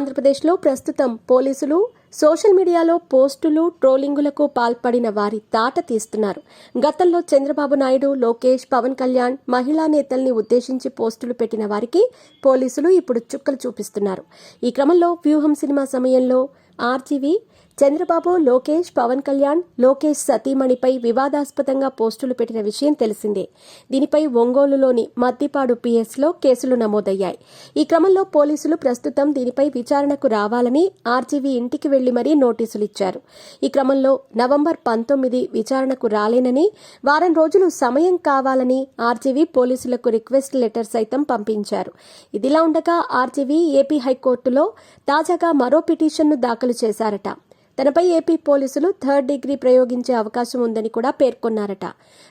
ఆంధ్రప్రదేశ్లో ప్రస్తుతం పోలీసులు సోషల్ మీడియాలో పోస్టులు, ట్రోలింగులకు పాల్పడిన వారి తాట తీస్తున్నారు. గతంలో చంద్రబాబు నాయుడు, లోకేష్, పవన్ కళ్యాణ్ మహిళా నేతల్ని ఉద్దేశించి పోస్టులు పెట్టిన వారికి పోలీసులు ఇప్పుడు చుక్కలు చూపిస్తున్నారు. ఈ క్రమంలో వ్యూహం సినిమా సమయంలో ఆర్జీవీ చంద్రబాబు, లోకేష్, పవన్ కళ్యాణ్, లోకేష్ సతీమణిపై వివాదాస్పదంగా పోస్టులు పెట్టిన విషయం తెలిసిందే. దీనిపై ఒంగోలులోని మద్దిపాడు పిఎస్లో కేసులు నమోదయ్యాయి. ఈ క్రమంలో పోలీసులు ప్రస్తుతం దీనిపై విచారణకు రావాలని ఆర్జీవీ ఇంటికి వెళ్లి మరీ నోటీసులు ఇచ్చారు. ఈ క్రమంలో నవంబర్ 19 విచారణకు రాలేనని, వారం రోజులు సమయం కావాలని ఆర్జీవీ పోలీసులకు రిక్వెస్ట్ లెటర్ సైతం పంపించారు. ఇదిలా ఉండగా ఆర్జీవీ ఏపీ హైకోర్టులో తాజాగా మరో పిటిషన్ను దాఖలు చేశారట. తనపై ఏపీ పోలీసులు 3rd డిగ్రీ ప్రయోగించే అవకాశం ఉందని కూడా పేర్కొన్నారట.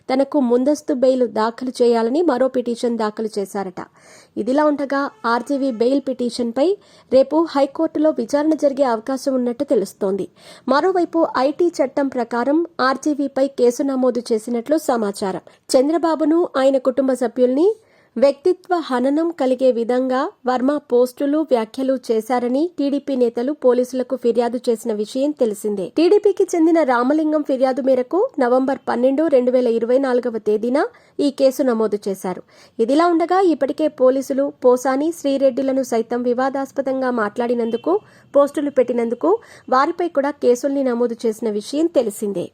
తనకు ముందస్తు బెయిల్ దాఖలు చేయాలని మరో పిటిషన్ దాఖలు చేశారట. ఇదిలా ఉండగా ఆర్జీవీ బెయిల్ పిటిషన్పై రేపు హైకోర్టులో విచారణ జరిగే అవకాశం ఉన్నట్టు తెలుస్తోంది. మరోవైపు ఐటీ చట్టం ప్రకారం ఆర్జీవీపై కేసు నమోదు చేసినట్లు సమాచారం. చంద్రబాబును, ఆయన కుటుంబ సభ్యుల్ని వ్యక్తిత్వ హననం కలిగే విధంగా వర్మ పోస్టులు, వ్యాఖ్యలు చేశారని టీడీపీ నేతలు పోలీసులకు ఫిర్యాదు చేసిన విషయం తెలిసిందే. టీడీపీకి చెందిన రామలింగం ఫిర్యాదు మేరకు నవంబర్ 12, 2024వ తేదీన ఈ కేసు నమోదు చేశారు. ఇదిలా ఉండగా ఇప్పటికే పోలీసులు పోసాని, శ్రీరెడ్డిలను సైతం వివాదాస్పదంగా మాట్లాడినందుకు, పోస్టులు పెట్టినందుకు వారిపై కూడా కేసుల్ని నమోదు చేసిన విషయం తెలిసిందే.